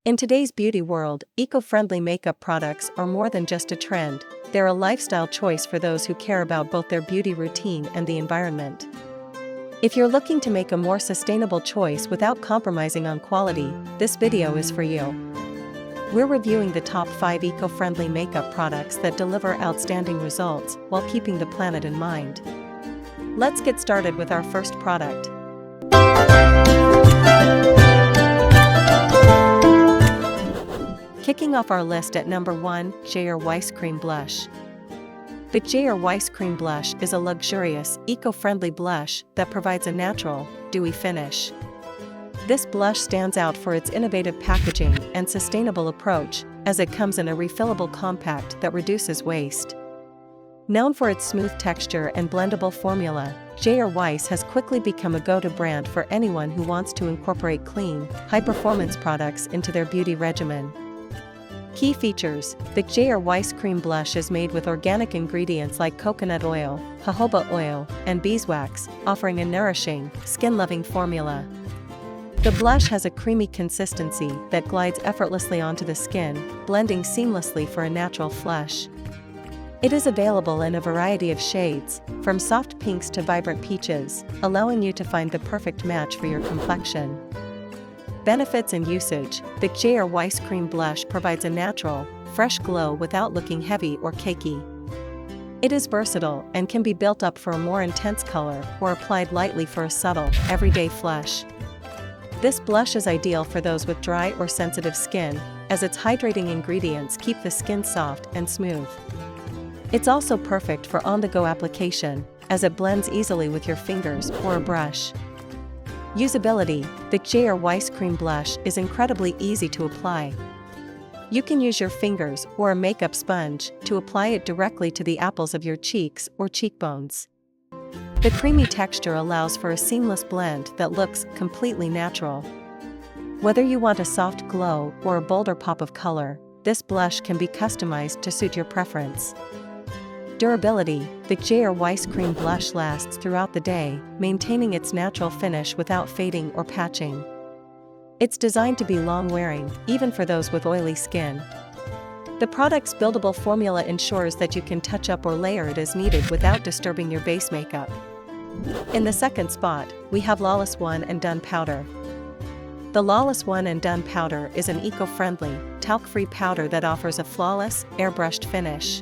In today's beauty world, eco-friendly makeup products are more than just a trend, they're a lifestyle choice for those who care about both their beauty routine and the environment. If you're looking to make a more sustainable choice without compromising on quality, this video is for you. We're reviewing the top 5 eco-friendly makeup products that deliver outstanding results while keeping the planet in mind. Let's get started with our first product. Kicking off our list at number 1, Kjaer Weis Cream Blush. The Kjaer Weis Cream Blush is a luxurious, eco-friendly blush that provides a natural, dewy finish. This blush stands out for its innovative packaging and sustainable approach, as it comes in a refillable compact that reduces waste. Known for its smooth texture and blendable formula, Kjaer Weis has quickly become a go-to brand for anyone who wants to incorporate clean, high-performance products into their beauty regimen. Key features: the Kjaer Weis Cream Blush is made with organic ingredients like coconut oil, jojoba oil, and beeswax, offering a nourishing, skin-loving formula. The blush has a creamy consistency that glides effortlessly onto the skin, blending seamlessly for a natural flush. It is available in a variety of shades, from soft pinks to vibrant peaches, allowing you to find the perfect match for your complexion. Benefits and usage: the Kjaer Weis Cream Blush provides a natural, fresh glow without looking heavy or cakey. It is versatile and can be built up for a more intense color or applied lightly for a subtle, everyday flush. This blush is ideal for those with dry or sensitive skin, as its hydrating ingredients keep the skin soft and smooth. It's also perfect for on-the-go application, as it blends easily with your fingers or a brush. Usability: the Kjaer Weis Cream Blush is incredibly easy to apply. You can use your fingers or a makeup sponge to apply it directly to the apples of your cheeks or cheekbones. The creamy texture allows for a seamless blend that looks completely natural. Whether you want a soft glow or a bolder pop of color, this blush can be customized to suit your preference. Durability: the Kjaer Weis Cream Blush lasts throughout the day, maintaining its natural finish without fading or patching. It's designed to be long-wearing, even for those with oily skin. The product's buildable formula ensures that you can touch up or layer it as needed without disturbing your base makeup. In the second spot, we have Lawless One and Done Powder. The Lawless One and Done Powder is an eco-friendly, talc-free powder that offers a flawless, airbrushed finish.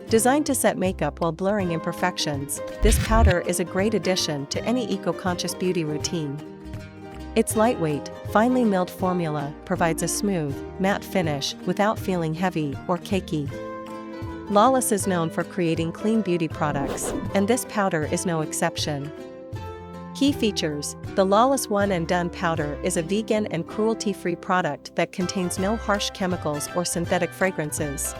Designed to set makeup while blurring imperfections, this powder is a great addition to any eco-conscious beauty routine. Its lightweight, finely milled formula provides a smooth, matte finish without feeling heavy or cakey. Lawless is known for creating clean beauty products, and this powder is no exception. Key features: the Lawless One and Done Powder is a vegan and cruelty-free product that contains no harsh chemicals or synthetic fragrances.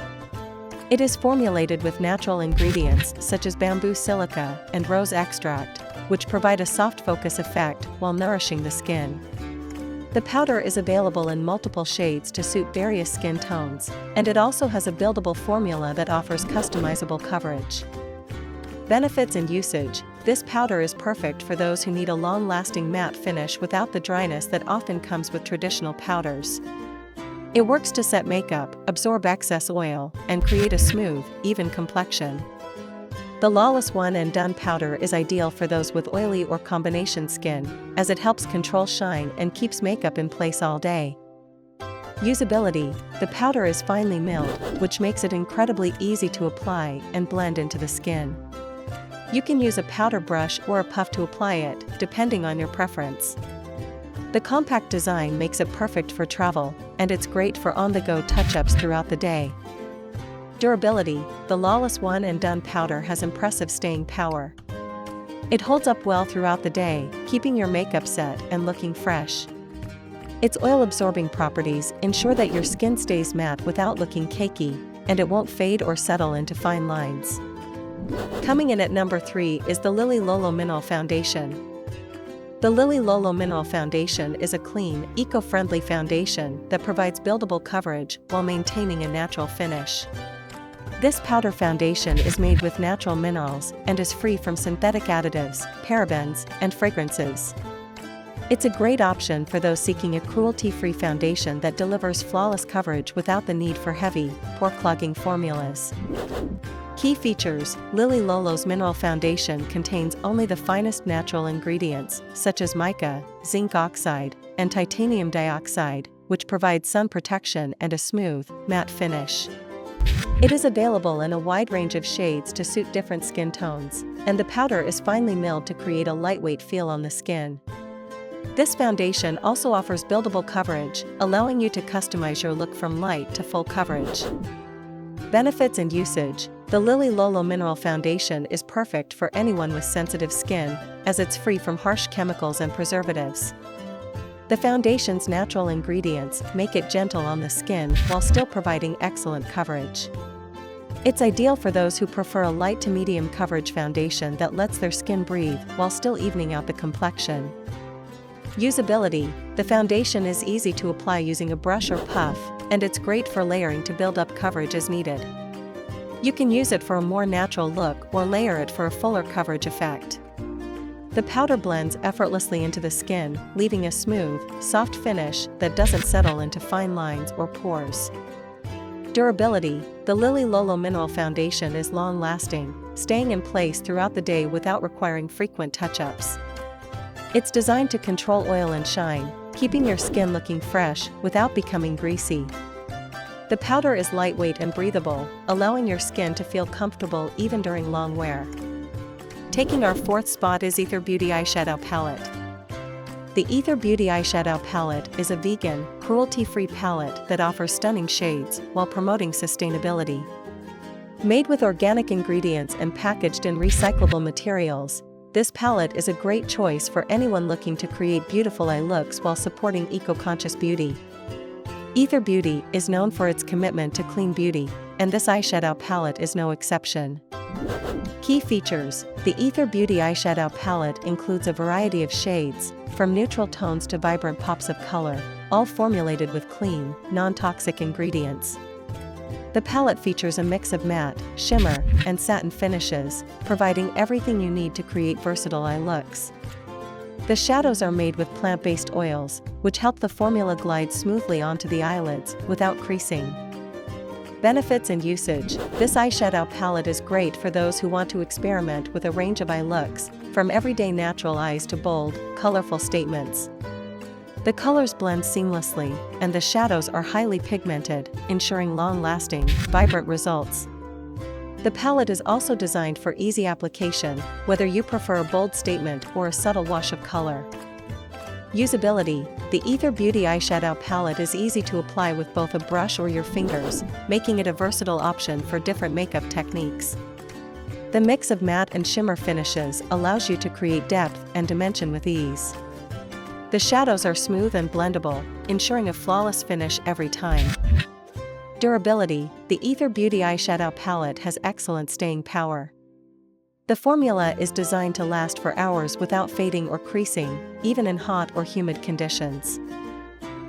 It is formulated with natural ingredients such as bamboo silica and rose extract, which provide a soft focus effect while nourishing the skin. The powder is available in multiple shades to suit various skin tones, and it also has a buildable formula that offers customizable coverage. Benefits and usage: this powder is perfect for those who need a long-lasting matte finish without the dryness that often comes with traditional powders. It works to set makeup, absorb excess oil, and create a smooth, even complexion. The Lawless One and Done Powder is ideal for those with oily or combination skin, as it helps control shine and keeps makeup in place all day. Usability: the powder is finely milled, which makes it incredibly easy to apply and blend into the skin. You can use a powder brush or a puff to apply it, depending on your preference. The compact design makes it perfect for travel, and it's great for on-the-go touch-ups throughout the day. Durability: the Lawless One and Done Powder has impressive staying power. It holds up well throughout the day, keeping your makeup set and looking fresh. Its oil-absorbing properties ensure that your skin stays matte without looking cakey, and it won't fade or settle into fine lines. Coming in at number 3 is the Lolo Mineral Foundation. The Lolo Mineral Foundation is a clean, eco-friendly foundation that provides buildable coverage while maintaining a natural finish. This powder foundation is made with natural minerals and is free from synthetic additives, parabens, and fragrances. It's a great option for those seeking a cruelty-free foundation that delivers flawless coverage without the need for heavy, pore-clogging formulas. Key features: Lolo's Mineral Foundation contains only the finest natural ingredients, such as mica, zinc oxide, and titanium dioxide, which provide sun protection and a smooth, matte finish. It is available in a wide range of shades to suit different skin tones, and the powder is finely milled to create a lightweight feel on the skin. This foundation also offers buildable coverage, allowing you to customize your look from light to full coverage. Benefits and usage: the Lolo Mineral Foundation is perfect for anyone with sensitive skin, as it's free from harsh chemicals and preservatives. The foundation's natural ingredients make it gentle on the skin while still providing excellent coverage. It's ideal for those who prefer a light to medium coverage foundation that lets their skin breathe while still evening out the complexion. Usability: the foundation is easy to apply using a brush or puff, and it's great for layering to build up coverage as needed. You can use it for a more natural look or layer it for a fuller coverage effect. The powder blends effortlessly into the skin, leaving a smooth, soft finish that doesn't settle into fine lines or pores. Durability: the Lolo Mineral Foundation is long-lasting, staying in place throughout the day without requiring frequent touch-ups. It's designed to control oil and shine, keeping your skin looking fresh without becoming greasy. The powder is lightweight and breathable, allowing your skin to feel comfortable even during long wear. Taking our fourth spot is Aether Beauty Eyeshadow Palette. The Aether Beauty Eyeshadow Palette is a vegan, cruelty-free palette that offers stunning shades while promoting sustainability. Made with organic ingredients and packaged in recyclable materials, this palette is a great choice for anyone looking to create beautiful eye looks while supporting eco-conscious beauty. Aether Beauty is known for its commitment to clean beauty, and this eyeshadow palette is no exception. Key features: the Aether Beauty Eyeshadow Palette includes a variety of shades, from neutral tones to vibrant pops of color, all formulated with clean, non-toxic ingredients. The palette features a mix of matte, shimmer, and satin finishes, providing everything you need to create versatile eye looks. The shadows are made with plant-based oils, which help the formula glide smoothly onto the eyelids without creasing. Benefits and usage: this eyeshadow palette is great for those who want to experiment with a range of eye looks, from everyday natural eyes to bold, colorful statements. The colors blend seamlessly, and the shadows are highly pigmented, ensuring long-lasting, vibrant results. The palette is also designed for easy application, whether you prefer a bold statement or a subtle wash of color. Usability: the Aether Beauty Eyeshadow Palette is easy to apply with both a brush or your fingers, making it a versatile option for different makeup techniques. The mix of matte and shimmer finishes allows you to create depth and dimension with ease. The shadows are smooth and blendable, ensuring a flawless finish every time. Durability: the Aether Beauty Eyeshadow Palette has excellent staying power. The formula is designed to last for hours without fading or creasing, even in hot or humid conditions.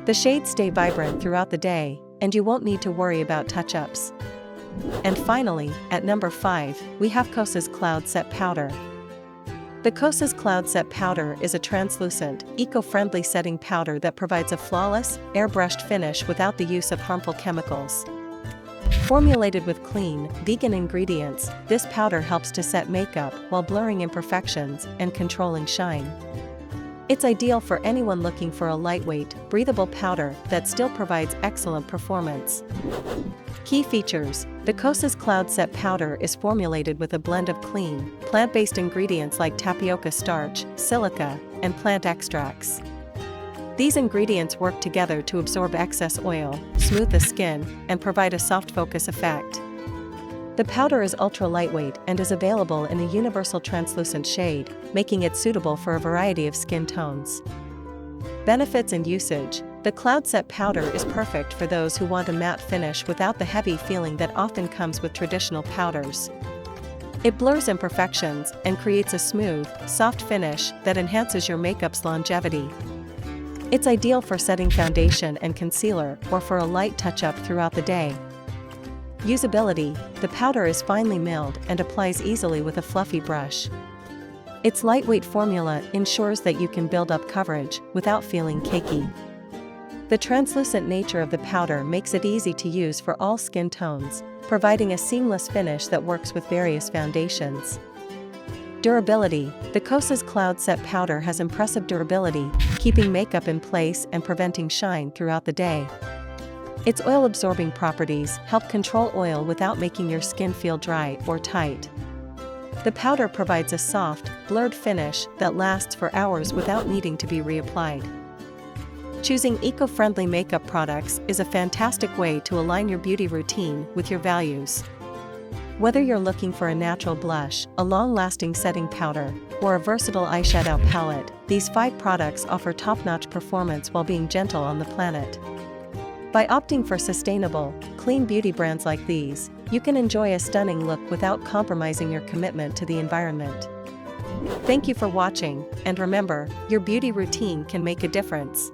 The shades stay vibrant throughout the day, and you won't need to worry about touch-ups. And finally, at number 5, we have Kosas Cloud Set Powder. The Kosas Cloud Set Powder is a translucent, eco-friendly setting powder that provides a flawless, airbrushed finish without the use of harmful chemicals. Formulated with clean, vegan ingredients, this powder helps to set makeup while blurring imperfections and controlling shine. It's ideal for anyone looking for a lightweight, breathable powder that still provides excellent performance. Key features: the Kosas Cloud Set Powder is formulated with a blend of clean, plant-based ingredients like tapioca starch, silica, and plant extracts. These ingredients work together to absorb excess oil, smooth the skin, and provide a soft focus effect. The powder is ultra-lightweight and is available in a universal translucent shade, making it suitable for a variety of skin tones. Benefits and usage: the Cloud Set Powder is perfect for those who want a matte finish without the heavy feeling that often comes with traditional powders. It blurs imperfections and creates a smooth, soft finish that enhances your makeup's longevity. It's ideal for setting foundation and concealer or for a light touch-up throughout the day. Usability: the powder is finely milled and applies easily with a fluffy brush. Its lightweight formula ensures that you can build up coverage without feeling cakey. The translucent nature of the powder makes it easy to use for all skin tones, providing a seamless finish that works with various foundations. Durability. The Kosas Cloud Set Powder has impressive durability, keeping makeup in place and preventing shine throughout the day. Its oil-absorbing properties help control oil without making your skin feel dry or tight. The powder provides a soft, blurred finish that lasts for hours without needing to be reapplied. Choosing eco-friendly makeup products is a fantastic way to align your beauty routine with your values. Whether you're looking for a natural blush, a long-lasting setting powder, or a versatile eyeshadow palette, these 5 products offer top-notch performance while being gentle on the planet. By opting for sustainable, clean beauty brands like these, you can enjoy a stunning look without compromising your commitment to the environment. Thank you for watching, and remember, your beauty routine can make a difference.